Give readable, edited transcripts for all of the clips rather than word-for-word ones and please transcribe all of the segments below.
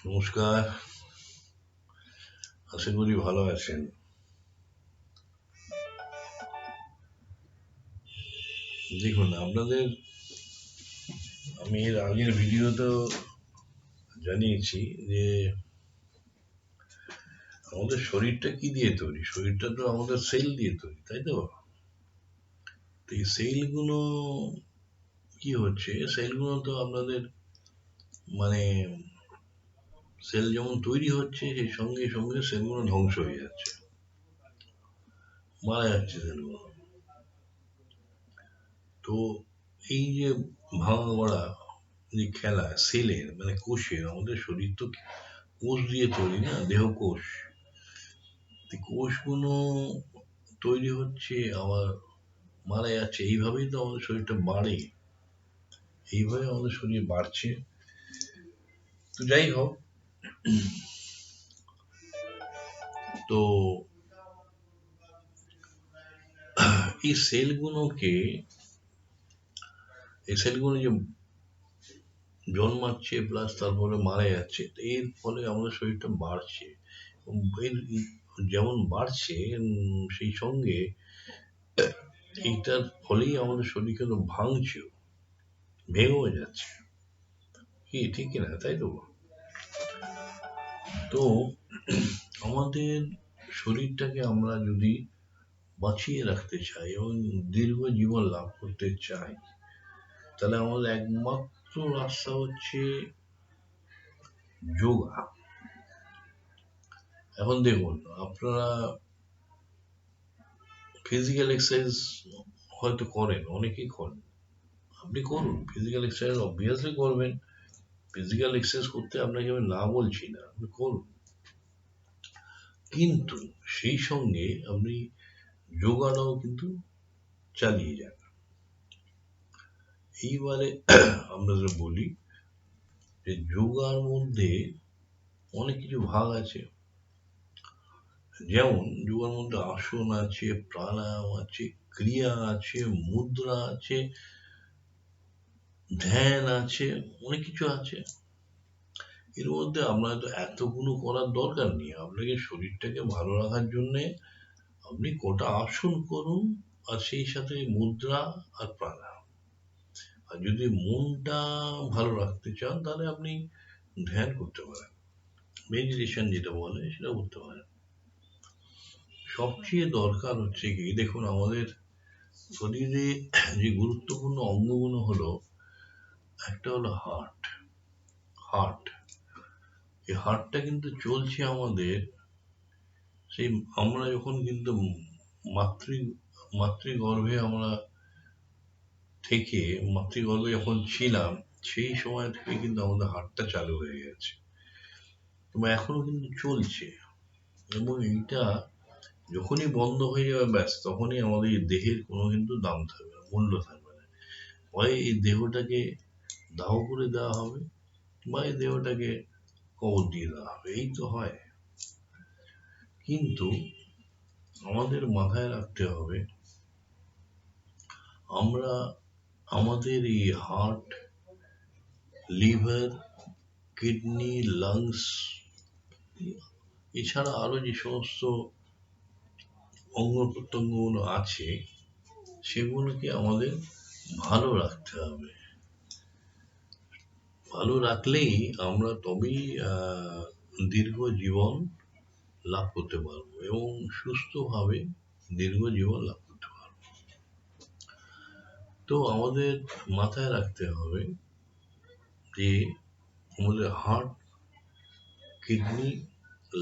নমস্কার, আশা করি ভালো আছেন। দেখুন, আমি এর আগের ভিডিওতেও জানিয়েছি যে আমাদের শরীরটা কি দিয়ে তৈরি। শরীরটা তো আমাদের সেল দিয়ে তৈরি, তাই তো? তো এই সেলগুলো কি হচ্ছে, সেলগুলো তো আপনাদের মানে সেল যেমন তৈরি হচ্ছে, সেই সঙ্গে সঙ্গে সেলগুলো ধ্বংস হয়ে যাচ্ছে, মারা যাচ্ছে সেলগুলো। তো এই যে ভাঙা গড়া যে খেলা সেলের কোষের, আমাদের শরীর তো কোষ দিয়ে তৈরি না, দেহ কোষ। কোষগুলো তৈরি হচ্ছে আবার মারা যাচ্ছে, এইভাবেই তো আমাদের শরীরটা বাড়ে, এইভাবে আমাদের শরীর বাড়ছে। তো যাই হোক, তো এই সেলগুলোকে এই সেলগুলো যে জন্মাচ্ছে প্লাস তারপরে মারা যাচ্ছে, তো এর ফলে আমাদের শরীরটা বাড়ছে। এর যেমন বাড়ছে সেই সঙ্গে এইটার ফলেই আমাদের শরীর কিন্তু ভাঙছেও, ভেঙেও যাচ্ছে। কি ঠিক কিনা, তাই তো? তো আমাদের শরীরটাকে আমরা যদি বাঁচিয়ে রাখতে চাই এবং দীর্ঘ জীবন লাভ করতে চাই, তাহলে আমাদের একমাত্র রাস্তা হচ্ছে যোগা। এখন দেখুন, আপনারা ফিজিক্যাল এক্সারসাইজ হয়তো করেন, অনেকেই করেন। আপনি করুন ফিজিক্যাল এক্সারসাইজ, অবভিয়াসলি করবেন। ফিজিক্যাল এক্সারসাইজ করতে আপনাকে আমি না বলছি না, আপনি করুন। কিন্তু সেই সঙ্গে আপনি যোগাটাও কিন্তু চালিয়ে যান। এইবারে আমরা বলি যে যোগার মধ্যে অনেক কিছু ভাগ আছে। যেমন যোগার মধ্যে আসন আছে, প্রাণায়াম আছে, ক্রিয়া আছে, মুদ্রা আছে, ধ্যান আছে, অনেক কিছু আছে। এর মধ্যে আপনার তো এতগুলো করার দরকার নেই। আপনাকে শরীরটাকে ভালো রাখার জন্য আপনি কটা আসন করুন, আর সেই সাথে মুদ্রা আর প্রাণায়াম। আর যদি মনটা ভালো রাখতে চান, তাহলে আপনি ধ্যান করতে পারেন, মেডিটেশন যেটা বলে সেটা করতে পারেন। সবচেয়ে দরকার হচ্ছে কি, দেখুন আমাদের শরীরে যে গুরুত্বপূর্ণ অঙ্গগুলো হলো, একটা হলো হার্ট। এই হার্টটা কিন্তু চলছে আমাদের সেই, আমরা যখন কিন্তু মাতৃ মাতৃগর্ভে আমরা থেকে মাতৃগর্ভে যখন ছিলাম, সেই সময় থেকে কিন্তু আমাদের হার্টটা চালু হয়ে গেছে এবং এখনো কিন্তু চলছে। এবং এইটা যখনই বন্ধ হয়ে যাবে, ব্যাস তখনই আমাদের এই দেহের কোনো কিন্তু দাম থাকবে না, মূল্য থাকবে না। হয় এই দেহটাকে দাহ করে দেওয়া হবে, বা এই দেহটাকে কবর দিয়ে দেওয়া হবে, এই তো হয়। কিন্তু আমাদের মাথায় রাখতে হবে, আমরা আমাদের এই হার্ট, লিভার, কিডনি, লাংস, এছাড়া আরো যে সমস্ত অঙ্গ প্রত্যঙ্গগুলো আছে, সেগুলোকে আমাদের ভালো রাখতে হবে। ভালো রাখলেই আমরা তবেই দীর্ঘ জীবন লাভ করতে পারবো এবং সুস্থভাবে দীর্ঘ জীবন লাভ করতে পারবো। তো আমাদের মাথায় রাখতে হবে যে আমাদের হার্ট, কিডনি,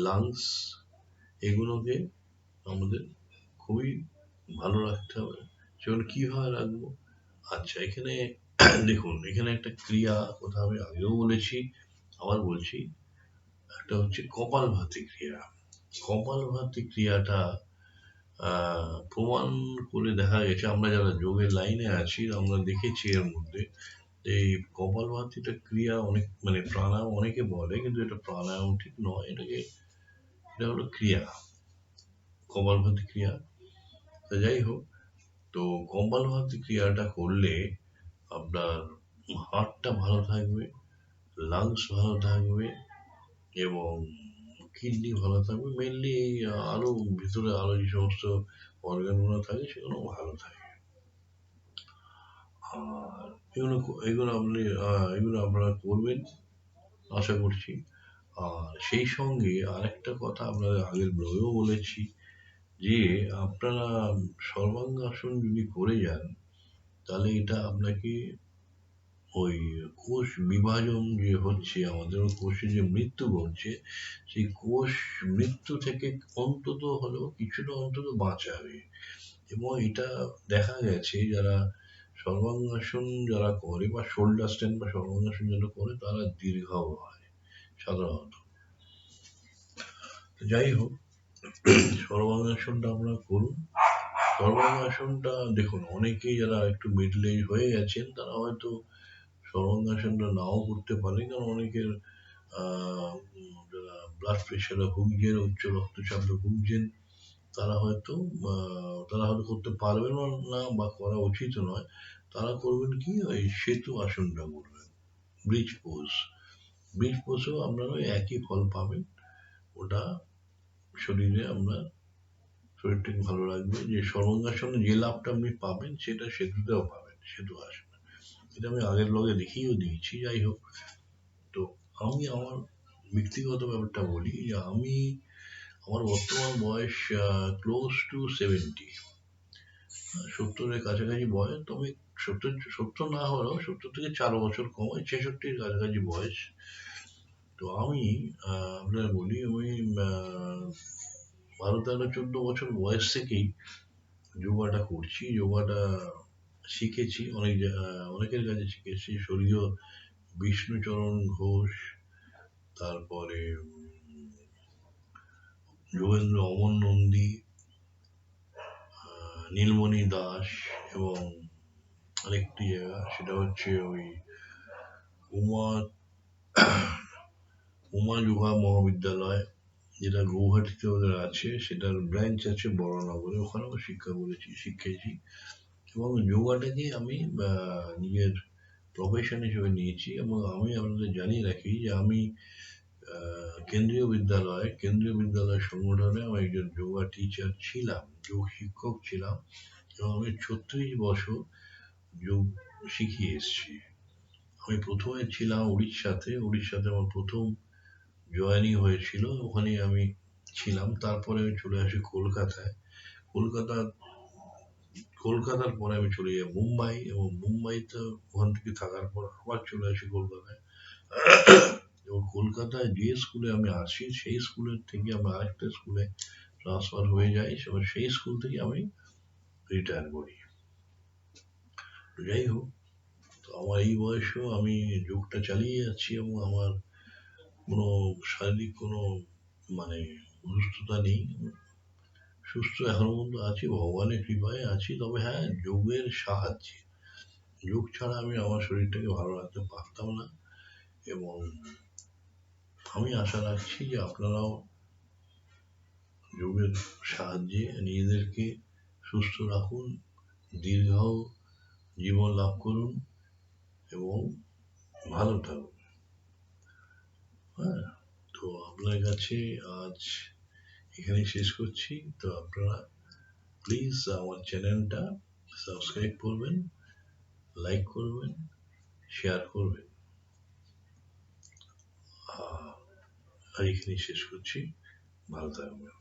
লাংস, এগুলোকে আমাদের খুবই ভালো রাখতে হবে। সেগুলো কিভাবে রাখবো? আচ্ছা, এখানে দেখুন, এখানে একটা ক্রিয়া, কথা আমি আগেও বলেছি, আবার বলছি। একটা হচ্ছে কপালভাতি ক্রিয়া। কপালভাতি ক্রিয়াটা প্রমাণ করে দেখা গেছে, আমরা যারা যোগের লাইনে আছি আমরা দেখেছি এর মধ্যে এই কপালভাতিটা ক্রিয়া অনেক, প্রাণায়াম অনেকে বলে, কিন্তু এটা প্রাণায়াম ঠিক নয়, এটা হলো ক্রিয়া, কপালভাতি ক্রিয়া। তো যাই হোক, তো কপালভাতি ক্রিয়াটা করলে আপনার হার্টটা ভালো থাকবে, লাংস ভালো থাকবে, এবং কিডনি ভালো থাকবে, মেনলি এই আরো ভিতরে আরো যে সমস্ত অর্গানগুলো থাকে সেগুলো ভালো থাকে। আর এগুলো এগুলো আপনি এগুলো আপনারা করবেন আশা করছি। আর সেই সঙ্গে আরেকটা কথা আপনাদের আগের ব্লগেও বলেছি যে আপনারা সর্বাঙ্গাসন যদি করে যান তাহলে এটা আপনাকে ওই কোষ বিভাজন যে হচ্ছে আমাদের, ওই কোষে যে মৃত্যু ঘটছে সেই কোষ মৃত্যু থেকে অন্তত হলেও কিছুটা অন্তত বাঁচাবে। এবং এটা দেখা গেছে যারা সর্বাঙ্গাসন যারা করে বা শোল্ডার স্ট্যান্ড বা সর্বাঙ্গাসন যারা করে তারা দীর্ঘায়ু হয় সাধারণত। যাই হোক, সর্বাঙ্গাসনটা আপনারা করুন। সর্বাঙ্গাসনটা দেখুন, অনেকেই যারা একটু মিডল এজ হয়ে গেছেন তারা হয়তো সর্বাঙ্গাসনটা নাও করতে পারে, কারণ অনেকের যারা ব্লাড প্রেশারে ভুগছেন, উচ্চ রক্তচাপে ভুগছেন, তারা হয়তো করতে পারবেন না বা করা উচিত নয়। তারা করবেন কি, ওই সেতু আসনটা করবেন, ব্রিজ পোজ। ব্রিজ পোজেও আপনারা ওই একই ফল পাবেন। ওটা শরীরে আপনার শরীরটাকে ভালো রাখবে। যে সর্বাঙ্গাসনে যে লাভটা আপনি পাবেন সেটা সেতুতেও পাবেন, সেতু আসবে। এটা আমি আগের ব্লগে দেখিয়েও দিয়েছি। যাই হোক, তো আমি আমার ব্যক্তিগত ব্যাপারটা বলি যে আমার বর্তমান বয়স ক্লোজ টু 70, 70-এর কাছাকাছি বয়স। তবে 70 না হলেও 70 থেকে 4 বছর কম, 66-র কাছাকাছি বয়স। তো আমি আপনার বলি, আমি 12-13-14 বছর বয়স থেকেই যোগাটা করছি। যোগাটা শিখেছি অনেকের কাছে শিখেছি, স্বর্গীয় বিষ্ণুচরণ ঘোষ, তারপরে যোগেন্দ্র অমন নন্দী, নীলমণি দাস, এবং আরেকটি জায়গা সেটা হচ্ছে ওই উমা উমা যোগা মহাবিদ্যালয়, যেটা গৌহাটিতে ওদের আছে, সেটার ব্রাঞ্চ আছে বড়নগরে, ওখানেও শিখেছি। এবং যোগাটাকে আমি নিজের প্রফেশন হিসেবে নিয়েছি। এবং আমি আপনাদের জানিয়ে রাখি যে আমি কেন্দ্রীয় বিদ্যালয় সংগঠনে আমি একজন যোগা টিচার ছিলাম, যোগ শিক্ষক ছিলাম, এবং আমি 36 বছর যোগ শিখিয়ে এসেছি। আমি প্রথমে ছিলাম উড়িষ্যাতে আমার প্রথম জয়েনিং হয়েছিল, ওখানে আমি ছিলাম। তারপরে আমি চলে আসি কলকাতায়। কলকাতা কলকাতার পরে আমি চলে যাই মুম্বাই, এবং মুম্বাইতে ওখান থেকে থাকার পর আবার চলে আসি কলকাতায়। এবং কলকাতায় যে স্কুলে আমি আসি সেই স্কুলের থেকে আমি আরেকটা স্কুলে ট্রান্সফার হয়ে যাই, এবং সেই স্কুল থেকে আমি রিটায়ার করি। যাই হোক, তো আমার এই বয়সেও আমি যোগটা চালিয়ে যাচ্ছি, এবং আমার কোনো শারীরিক কোনো মানে অসুস্থতা নেই। সুস্থ এখনো পর্যন্ত আছি, ভগবানের কৃপায় আছি। তবে হ্যাঁ, যোগের সাহায্যে, যোগ ছাড়া আমি আমার শরীরটাকে ভালো রাখতে পারতাম না। এবং আমি আশা রাখছি যে আপনারাও যোগের সাহায্যে নিজেদেরকে সুস্থ রাখুন, দীর্ঘ জীবন লাভ করুন, এবং ভালো থাকুন। হ্যাঁ, তো আপনার কাছে আজ এখানেই শেষ করছি। তো আপনারা প্লিজ আমার চ্যানেলটা সাবস্ক্রাইব করবেন, লাইক করবেন, শেয়ার করবেন। আর এখানেই শেষ করছি। ভালো থাকবেন।